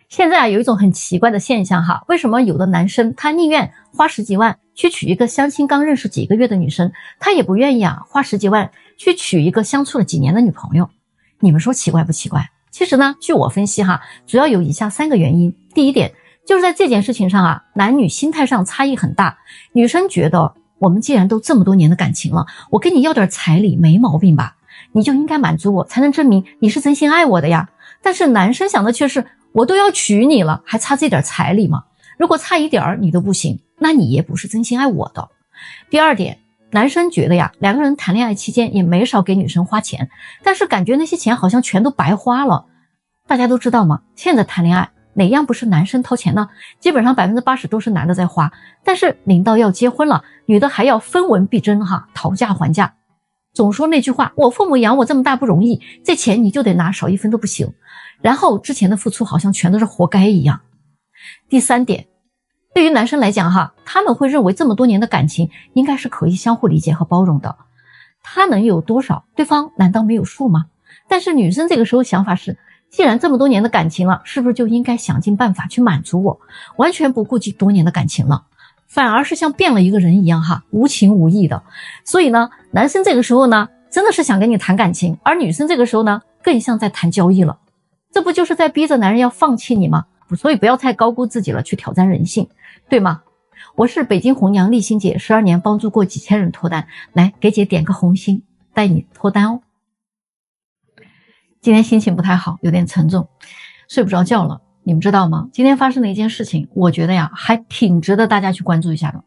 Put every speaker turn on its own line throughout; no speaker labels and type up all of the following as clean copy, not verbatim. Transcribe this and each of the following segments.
现在有一种很奇怪的现象哈，为什么有的男生他宁愿花10几万去娶一个相亲刚认识几个月的女生，他也不愿意花10几万去娶一个相处了几年的女朋友？你们说奇怪不奇怪？其实呢，据我分析主要有以下3个原因。第一点，就是在这件事情上男女心态上差异很大。女生觉得我们既然都这么多年的感情了，我跟你要点彩礼没毛病吧，你就应该满足我，才能证明你是真心爱我的呀。但是男生想的却是，我都要娶你了，还差这点彩礼吗？如果差一点你都不行，那你也不是真心爱我的。第二点，男生觉得两个人谈恋爱期间也没少给女生花钱，但是感觉那些钱好像全都白花了。大家都知道吗？现在谈恋爱哪样不是男生掏钱呢？基本上80%都是男的在花，但是临到要结婚了，女的还要分文必争讨价还价。总说那句话，我父母养我这么大不容易，这钱你就得拿，少一分都不行。然后之前的付出好像全都是活该一样。第三点，对于男生来讲他们会认为这么多年的感情应该是可以相互理解和包容的，他能有多少，对方难道没有数吗？但是女生这个时候想法是，既然这么多年的感情了，是不是就应该想尽办法去满足我，完全不顾及多年的感情了，反而是像变了一个人一样无情无义的。所以呢，男生这个时候呢真的是想跟你谈感情，而女生这个时候呢更像在谈交易了。这不就是在逼着男人要放弃你吗？所以不要太高估自己了，去挑战人性，对吗？我是北京红娘丽欣姐，12年帮助过几千人脱单，来给姐点个红心，带你脱单哦。今天心情不太好，有点沉重，睡不着觉了。你们知道吗？今天发生的一件事情，我觉得还挺值得大家去关注一下的。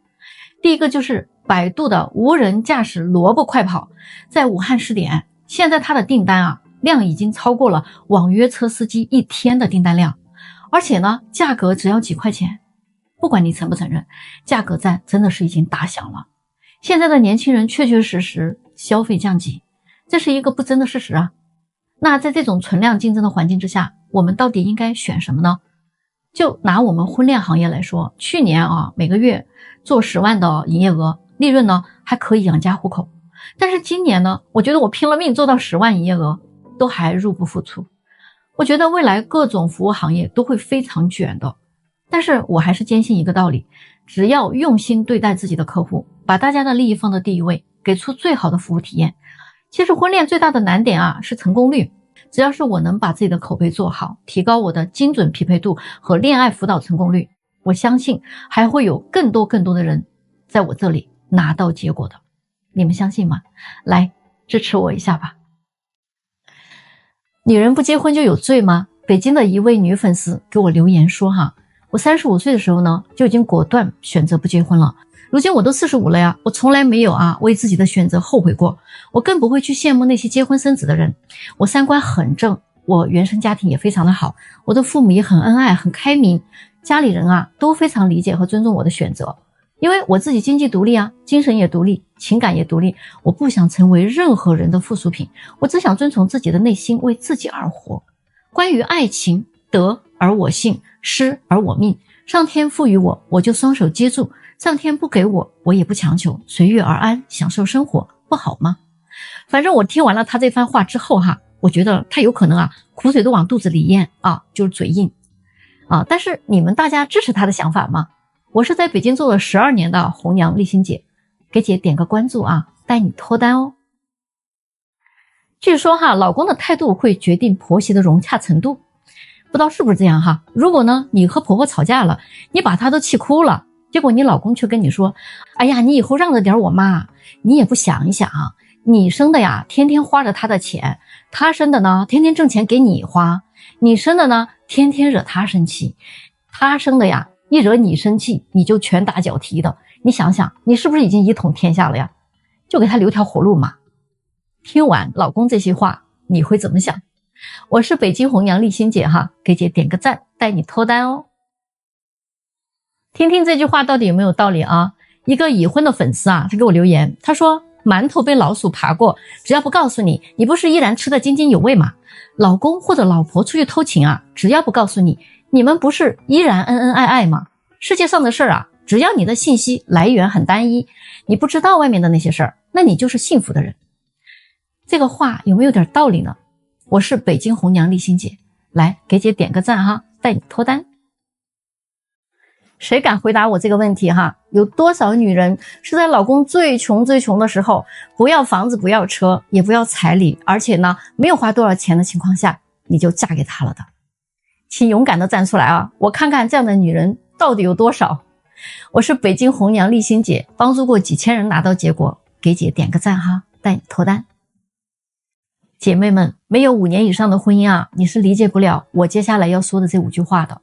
第一个就是百度的无人驾驶萝卜快跑在武汉试点，现在它的订单量已经超过了网约车司机1天的订单量，而且呢价格只要几块钱。不管你承不承认，价格战真的是已经打响了。现在的年轻人确确实实消费降级，这是一个不争的事实那在这种存量竞争的环境之下，我们到底应该选什么呢？就拿我们婚恋行业来说，去年每个月做10万的营业额，利润呢还可以养家糊口。但是今年呢，我觉得我拼了命做到10万营业额都还入不敷出。我觉得未来各种服务行业都会非常卷的，但是我还是坚信一个道理，只要用心对待自己的客户，把大家的利益放到第一位，给出最好的服务体验。其实婚恋最大的难点是成功率，只要是我能把自己的口碑做好，提高我的精准匹配度和恋爱辅导成功率，我相信还会有更多的人在我这里拿到结果的。你们相信吗？来支持我一下吧。女人不结婚就有罪吗？北京的一位女粉丝给我留言说我35岁的时候呢就已经果断选择不结婚了，如今我都45了我从来没有为自己的选择后悔过，我更不会去羡慕那些结婚生子的人。我三观很正，我原生家庭也非常的好，我的父母也很恩爱很开明，家里人都非常理解和尊重我的选择。因为我自己经济独立精神也独立，情感也独立，我不想成为任何人的附属品，我只想遵从自己的内心，为自己而活。关于爱情，得而我幸，失而我命，上天赋予我，我就双手接住，上天不给我，我也不强求，随遇而安，享受生活，不好吗？反正我听完了他这番话之后我觉得他有可能苦水都往肚子里咽就是嘴硬但是你们大家支持他的想法吗？我是在北京做了12年的红娘丽欣姐，给姐点个关注带你脱单哦。据说老公的态度会决定婆媳的融洽程度，不知道是不是这样如果呢你和婆婆吵架了，你把她都气哭了，结果你老公却跟你说，哎呀，你以后让着点我妈，你也不想一想你生的天天花着她的钱，她生的呢天天挣钱给你花，你生的呢天天惹她生气，她生的一惹你生气你就拳打脚踢的，你想想你是不是已经一统天下了呀？就给她留条活路嘛。听完老公这些话你会怎么想？我是北京红娘丽欣姐给姐点个赞，带你脱单哦。听听这句话到底有没有道理一个已婚的粉丝他给我留言，他说馒头被老鼠爬过，只要不告诉你，你不是依然吃得津津有味吗？老公或者老婆出去偷情只要不告诉你，你们不是依然恩恩爱爱吗？世界上的事儿只要你的信息来源很单一，你不知道外面的那些事儿，那你就是幸福的人。这个话有没有点道理呢？我是北京红娘丽欣姐，来给姐点个赞带你脱单。谁敢回答我这个问题哈？有多少女人是在老公最穷的时候，不要房子，不要车，也不要彩礼，而且呢没有花多少钱的情况下，你就嫁给他了的？请勇敢的站出来啊！我看看这样的女人到底有多少。我是北京红娘丽欣姐，帮助过几千人拿到结果，给姐点个赞哈，带你脱单。姐妹们，没有5年以上的婚姻啊，你是理解不了我接下来要说的这5句话的。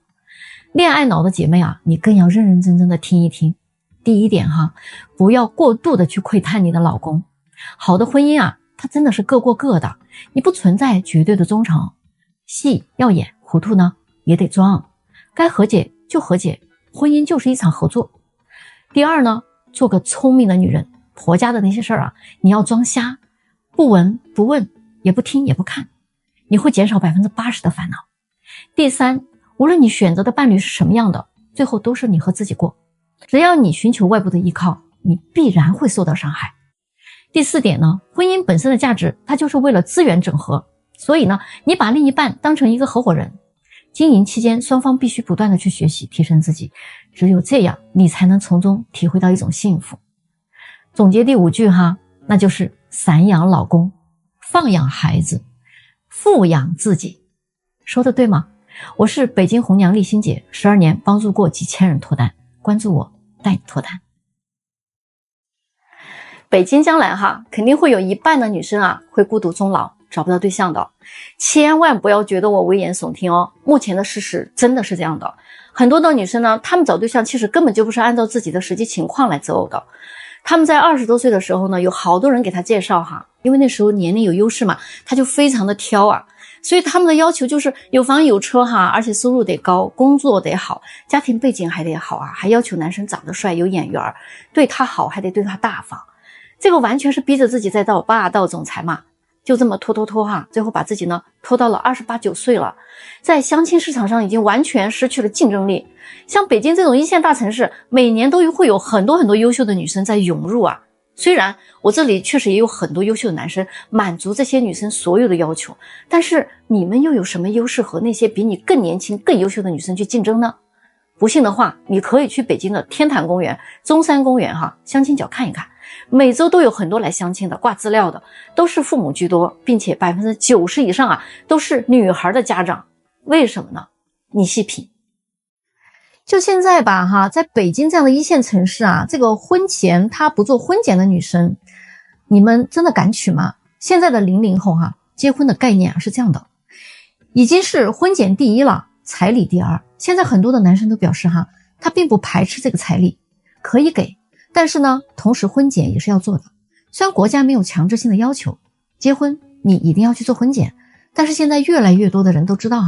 恋爱脑的姐妹啊，你更要认认真真的听一听。第一点哈，不要过度的去窥探你的老公。好的婚姻啊，它真的是各过各的，你不存在绝对的忠诚，戏要演，糊涂呢也得装，该和解就和解，婚姻就是一场合作。第二呢，做个聪明的女人，婆家的那些事儿啊，你要装瞎，不闻不问，也不听也不看，你会减少80%的烦恼。第三，无论你选择的伴侣是什么样的，最后都是你和自己过。只要你寻求外部的依靠，你必然会受到伤害。第四点呢，婚姻本身的价值，它就是为了资源整合。所以呢，你把另一半当成一个合伙人，经营期间双方必须不断的去学习提升自己，只有这样你才能从中体会到一种幸福。总结第5句哈，那就是散养老公，放养孩子，富养自己。说的对吗？我是北京红娘丽欣姐，12年帮助过几千人脱单，关注我带你脱单。北京将来哈，肯定会有1半的女生啊会孤独终老，找不到对象的。千万不要觉得我危言耸听哦，目前的事实真的是这样的。很多的女生呢，她们找对象其实根本就不是按照自己的实际情况来择偶的。她们在20多岁的时候呢，有好多人给她介绍哈，因为那时候年龄有优势嘛，她就非常的挑啊。所以他们的要求就是有房有车哈，而且收入得高，工作得好，家庭背景还得好啊，还要求男生长得帅，有眼缘，对他好，还得对他大方。这个完全是逼着自己在当霸道总裁嘛，就这么拖哈，最后把自己呢拖到了28、9岁了，在相亲市场上已经完全失去了竞争力。像北京这种1线大城市，每年都会有很多优秀的女生在涌入啊。虽然我这里确实也有很多优秀的男生满足这些女生所有的要求，但是你们又有什么优势和那些比你更年轻更优秀的女生去竞争呢？不信的话，你可以去北京的天坛公园、中山公园相亲角看一看，每周都有很多来相亲的，挂资料的都是父母居多，并且90%以上都是女孩的家长。为什么呢？你细品。就现在吧在北京这样的1线城市这个婚前她不做婚检的女生，你们真的敢娶吗？现在的00后结婚的概念是这样的，已经是婚检第1了，彩礼第2。现在很多的男生都表示他并不排斥这个彩礼，可以给，但是呢，同时婚检也是要做的。虽然国家没有强制性的要求，结婚你一定要去做婚检，但是现在越来越多的人都知道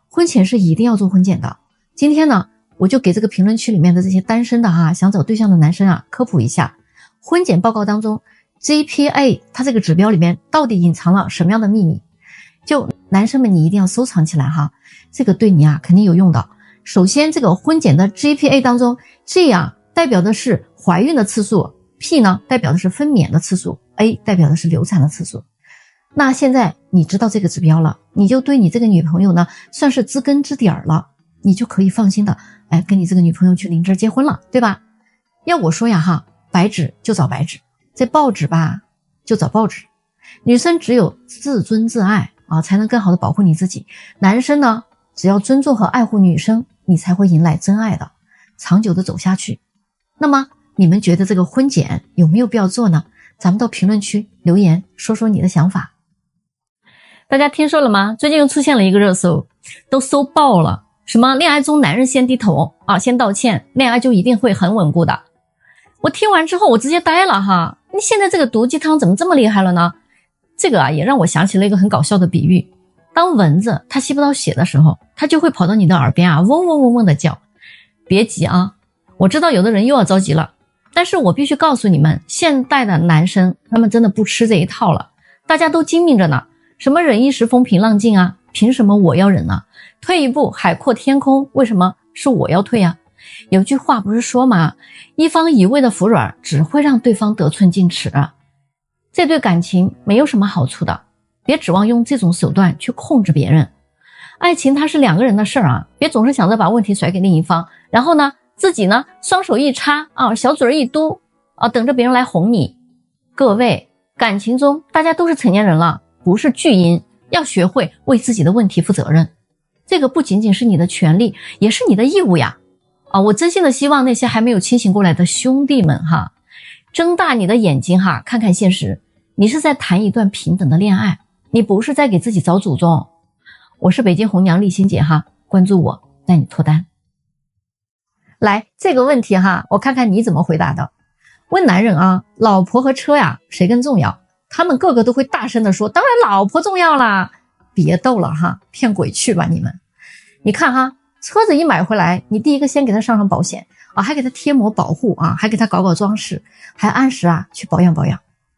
婚前是一定要做婚检的。今天呢，我就给这个评论区里面的这些单身的想找对象的男生科普一下，婚检报告当中 GPA 它这个指标里面到底隐藏了什么样的秘密。就男生们你一定要收藏起来这个对你肯定有用的。首先这个婚检的 GPA 当中 G 代表的是怀孕的次数， P 呢代表的是分娩的次数， A 代表的是流产的次数。那现在你知道这个指标了，你就对你这个女朋友呢算是知根知底儿了，你就可以放心的跟你这个女朋友去领证结婚了，对吧？要我说白纸就找白纸，这报纸吧就找报纸。女生只有自尊自爱才能更好的保护你自己。男生呢，只要尊重和爱护女生，你才会迎来真爱的，长久的走下去。那么你们觉得这个婚检有没有必要做呢？咱们到评论区留言说说你的想法。大家听说了吗？最近又出现了一个热搜，都搜爆了，什么恋爱中男人先低头先道歉，恋爱就一定会很稳固的。我听完之后我直接呆了你现在这个毒鸡汤怎么这么厉害了呢？这个也让我想起了一个很搞笑的比喻。当蚊子它吸不到血的时候，它就会跑到你的耳边嗡嗡嗡嗡的叫。别急我知道有的人又要着急了，但是我必须告诉你们，现代的男生他们真的不吃这一套了，大家都精明着呢。什么忍一时风平浪静凭什么我要忍呢？退一步海阔天空，为什么是我要退有句话不是说吗？一方一味的服软只会让对方得寸进尺这对感情没有什么好处的。别指望用这种手段去控制别人。爱情它是两个人的事儿啊，别总是想着把问题甩给另一方，然后呢自己呢双手一插啊，小嘴一嘟啊，等着别人来哄你。各位，感情中大家都是成年人了，不是巨婴，要学会为自己的问题负责任。这个不仅仅是你的权利，也是你的义务呀。我真心的希望那些还没有清醒过来的兄弟们哈，睁大你的眼睛哈，看看现实，你是在谈一段平等的恋爱，你不是在给自己找祖宗。我是北京红娘丽欣姐哈，关注我，带你脱单。来，这个问题哈，我看看你怎么回答的。问男人啊，老婆和车呀，谁更重要？他们个个都会大声的说，当然老婆重要啦。别逗了哈，骗鬼去吧你们。你看哈，车子一买回来，你第一个先给他上保险啊，还给他贴膜保护啊，还给他搞装饰，还按时啊去保养。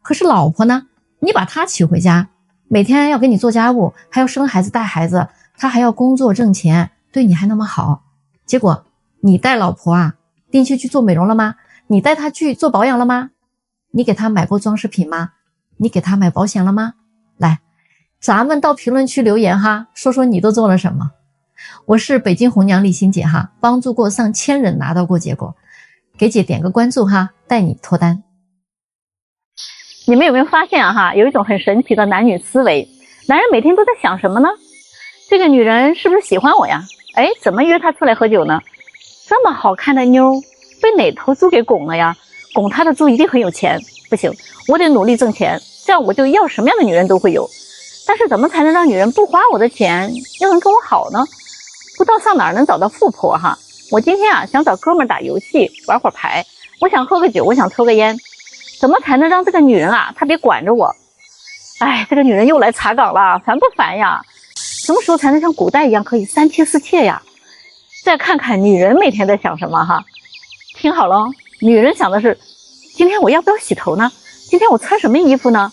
可是老婆呢，你把她娶回家，每天要给你做家务，还要生孩子带孩子，她还要工作挣钱，对你还那么好。结果你带老婆啊定期去做美容了吗？你带她去做保养了吗？你给她买过装饰品吗？你给她买保险了吗？来，咱们到评论区留言哈，说说你都做了什么。我是北京红娘丽欣姐哈，帮助过上千人拿到过结果，给姐点个关注哈，带你脱单。
你们有没有发现哈，有一种很神奇的男女思维，男人每天都在想什么呢？这个女人是不是喜欢我呀？怎么约她出来喝酒呢？这么好看的妞被哪头猪给拱了呀？拱她的猪一定很有钱，不行，我得努力挣钱，这样我就要什么样的女人都会有。但是怎么才能让女人不花我的钱，又能跟我好呢？不知道上哪儿能找到富婆哈。我今天啊想找哥们打游戏，玩会儿牌，我想喝个酒，我想抽个烟，怎么才能让这个女人啊她别管着我？这个女人又来查岗了，烦不烦呀？什么时候才能像古代一样可以三妻四妾呀？再看看女人每天在想什么哈，听好了，女人想的是，今天我要不要洗头呢？今天我穿什么衣服呢？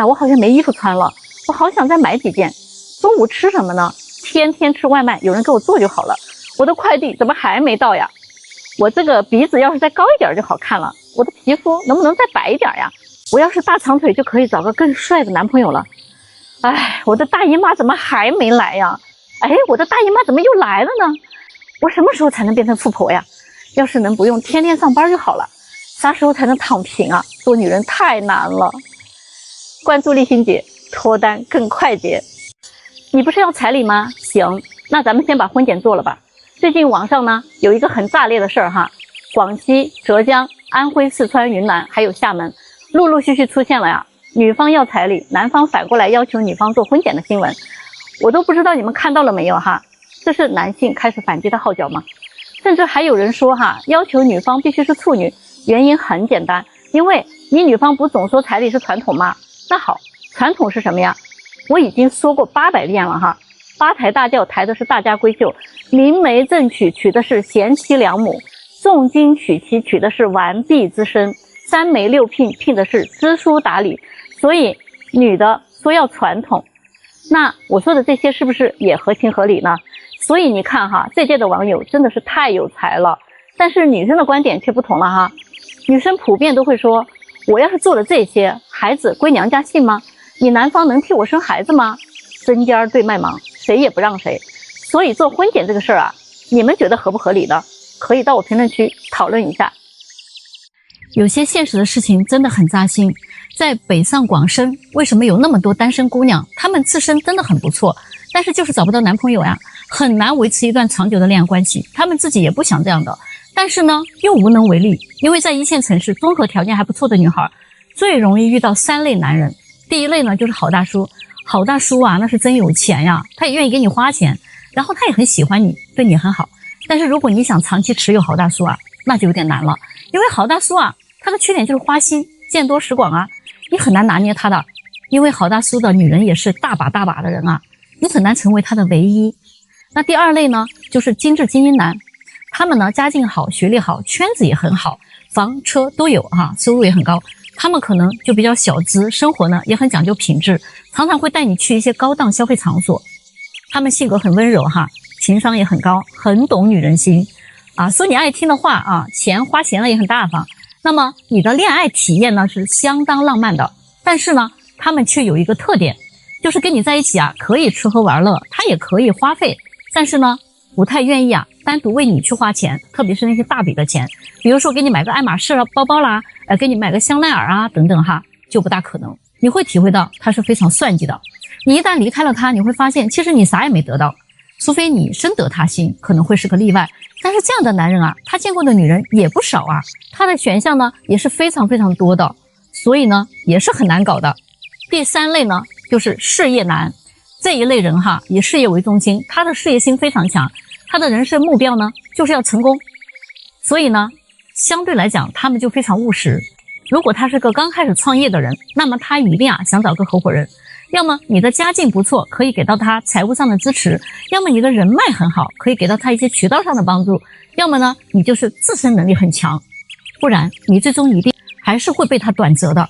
我好像没衣服穿了，我好想再买几件。中午吃什么呢？天天吃外卖，有人给我做就好了。我的快递怎么还没到呀？我这个鼻子要是再高一点就好看了，我的皮肤能不能再白一点呀？我要是大长腿就可以找个更帅的男朋友了。我的大姨妈怎么还没来呀？我的大姨妈怎么又来了呢？我什么时候才能变成富婆呀？要是能不用天天上班就好了。啥时候才能躺平啊？做女人太难了。关注丽欣姐，脱单更快捷。你不是要彩礼吗？行，那咱们先把婚检做了吧。最近网上呢有一个很炸裂的事儿哈，广西、浙江、安徽、四川、云南还有厦门，陆陆续续出现了呀，女方要彩礼，男方反过来要求女方做婚检的新闻。我都不知道你们看到了没有哈？这是男性开始反击的号角吗？甚至还有人说哈，要求女方必须是处女，原因很简单，因为你女方不总说彩礼是传统吗？那好，传统是什么呀？我已经说过800遍了哈，八抬大轿抬的是大家闺秀，临媒正娶娶的是贤妻良母，重金娶妻娶的是完璧之身，三媒六聘聘的是知书达理。所以女的说要传统，那我说的这些是不是也合情合理呢？所以你看哈，这届的网友真的是太有才了。但是女生的观点却不同了哈，女生普遍都会说，我要是做了这些，孩子归娘家信吗？你男方能替我生孩子吗？针尖对麦芒，谁也不让谁。所以做婚检这个事儿啊，你们觉得合不合理呢？可以到我评论区讨论一下。
有些现实的事情真的很扎心。在北上广深，为什么有那么多单身姑娘？她们自身真的很不错，但是就是找不到男朋友呀，很难维持一段长久的恋爱关系。她们自己也不想这样的，但是呢，又无能为力。因为在一线城市，综合条件还不错的女孩，最容易遇到3类男人。第一类呢，就是好大叔。好大叔啊，那是真有钱呀，他也愿意给你花钱，然后他也很喜欢你，对你很好。但是如果你想长期持有好大叔啊，那就有点难了。因为好大叔啊，他的缺点就是花心，见多识广啊，你很难拿捏他的。因为好大叔的女人也是大把大把的人啊，你很难成为他的唯一。那第二类呢，就是精致精英男，他们呢家境好，学历好，圈子也很好，房车都有哈，收入也很高。他们可能就比较小资，生活呢也很讲究品质，常常会带你去一些高档消费场所。他们性格很温柔哈，情商也很高，很懂女人心啊，说你爱听的话啊，花钱了也很大方。那么你的恋爱体验呢是相当浪漫的，但是呢他们却有一个特点，就是跟你在一起啊，可以吃喝玩乐，他也可以花费，但是呢，不太愿意啊，单独为你去花钱，特别是那些大笔的钱，比如说给你买个爱马仕包包啦，给你买个香奈儿啊等等哈，就不大可能。你会体会到他是非常算计的。你一旦离开了他，你会发现其实你啥也没得到，除非你深得他心，可能会是个例外。但是这样的男人啊，他见过的女人也不少啊，他的选项呢也是非常非常多的，所以呢也是很难搞的。第三类呢就是事业男，这一类人哈，以事业为中心，他的事业心非常强，他的人生目标呢就是要成功，所以呢相对来讲他们就非常务实。如果他是个刚开始创业的人，那么他一定想找个合伙人，要么你的家境不错，可以给到他财务上的支持，要么你的人脉很好，可以给到他一些渠道上的帮助，要么呢你就是自身能力很强，不然你最终一定还是会被他短折的。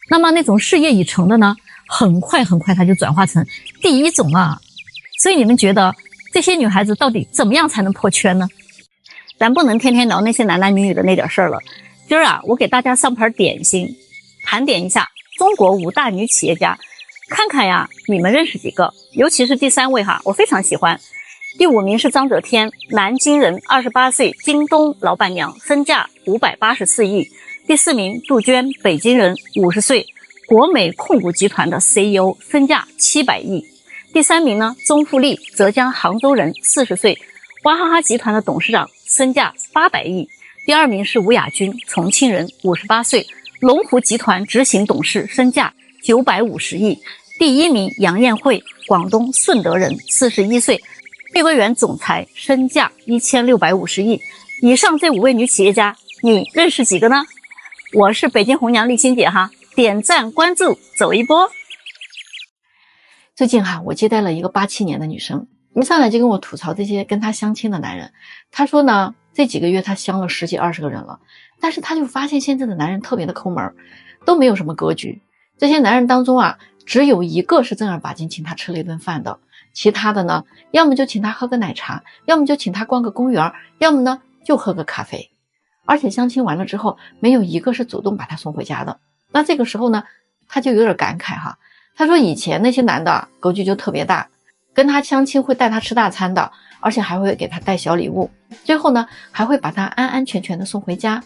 那么那种事业已成的呢，很快他就转化成第一种啊。所以你们觉得这些女孩子到底怎么样才能破圈呢？咱不能天天聊那些男男女女的那点事儿了。今儿啊，我给大家上盘点心，盘点一下中国5大女企业家，看看呀你们认识几个，尤其是第3位哈，我非常喜欢。第5名是章泽天，南京人，28岁，京东老板娘，身价584亿。第4名杜鹃，北京人，50岁，国美控股集团的 CEO， 身价700亿。第3名呢，钟富丽，浙江杭州人，40岁，娃哈哈集团的董事长，身价800亿。第2名是吴亚军，重庆人，58岁，龙湖集团执行董事，身价950亿。第1名杨艳慧，广东顺德人，41岁，碧桂园总裁，身价1650亿。以上这5位女企业家，你认识几个呢？我是北京红娘丽欣姐哈，点赞关注走一波。最近哈，我接待了一个87年的女生，一上来就跟我吐槽这些跟她相亲的男人。她说呢，这几个月她相了10几20个人了，但是她就发现现在的男人特别的抠门，都没有什么格局。这些男人当中啊，只有一个是正儿八经请她吃了一顿饭的，其他的呢，要么就请她喝个奶茶，要么就请她逛个公园，要么呢就喝个咖啡。而且相亲完了之后，没有一个是主动把她送回家的。那这个时候呢，她就有点感慨哈。她说以前那些男的格局就特别大，跟她相亲会带她吃大餐的，而且还会给她带小礼物，最后呢还会把她安安全全的送回家。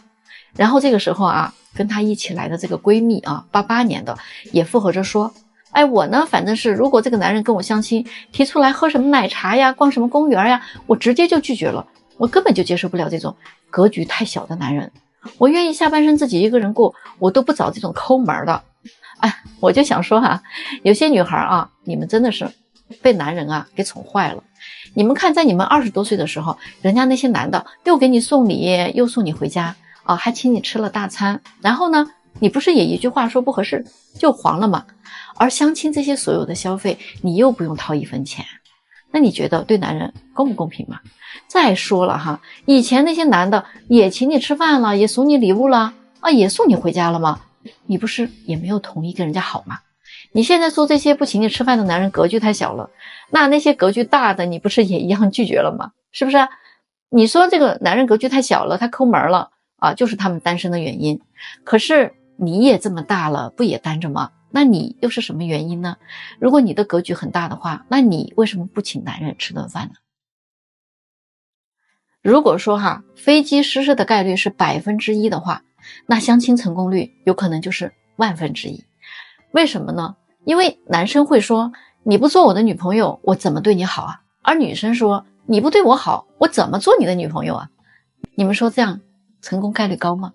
然后这个时候啊，跟她一起来的这个闺蜜啊，88年的也附和着说，哎，我呢反正是如果这个男人跟我相亲，提出来喝什么奶茶呀，逛什么公园呀，我直接就拒绝了，我根本就接受不了这种格局太小的男人，我愿意下半生自己一个人过，我都不找这种抠门的。哎，我就想说哈，有些女孩啊，你们真的是被男人啊给宠坏了。你们看，在你们20多岁的时候，人家那些男的又给你送礼，又送你回家啊，还请你吃了大餐，然后呢，你不是也一句话说不合适就黄了吗？而相亲这些所有的消费，你又不用掏1分钱，那你觉得对男人公不公平吗？再说了哈，以前那些男的也请你吃饭了，也送你礼物了啊，也送你回家了吗？你不是也没有同意跟人家好吗？你现在说这些不请你吃饭的男人格局太小了，那些格局大的你不是也一样拒绝了吗？是不是啊？你说这个男人格局太小了，他抠门了啊，就是他们单身的原因。可是你也这么大了，不也单着吗？那你又是什么原因呢？如果你的格局很大的话，那你为什么不请男人吃顿饭呢？如果说哈，飞机失事的概率是1%的话，那相亲成功率有可能就是10000%。为什么呢？因为男生会说，你不做我的女朋友，我怎么对你好啊？而女生说，你不对我好，我怎么做你的女朋友啊？你们说这样成功概率高吗？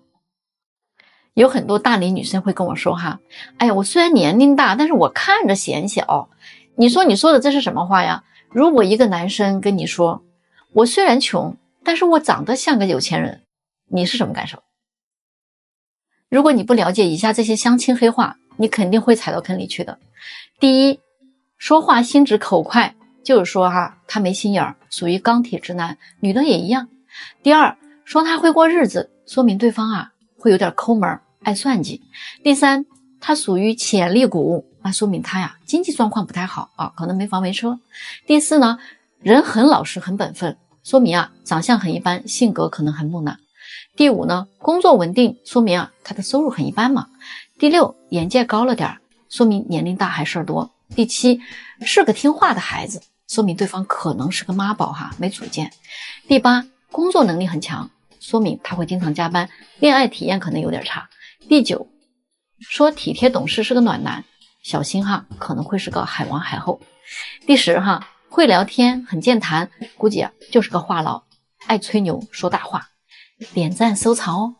有很多大龄女生会跟我说哈，哎呀，我虽然年龄大，但是我看着显小。你说的这是什么话呀？如果一个男生跟你说，我虽然穷，但是我长得像个有钱人，你是什么感受？如果你不了解以下这些相亲黑话，你肯定会踩到坑里去的。第一，说话心直口快，就是说哈，他没心眼儿，属于钢铁直男，女的也一样。第二，说他会过日子，说明对方啊会有点抠门，爱算计。第三，他属于潜力股，那说明他呀经济状况不太好啊，可能没房没车。第四呢，人很老实很本分，说明啊长相很一般，性格可能很木讷。第五呢，工作稳定，说明啊他的收入很一般嘛。第六，眼界高了点，说明年龄大还事儿多。第7，是个听话的孩子，说明对方可能是个妈宝哈，没主见。第8，工作能力很强，说明他会经常加班，恋爱体验可能有点差。第9，说体贴懂事是个暖男，小心哈，可能会是个海王海后。第10哈，会聊天，很健谈，估计就是个话痨，爱吹牛说大话。点赞收藏哦。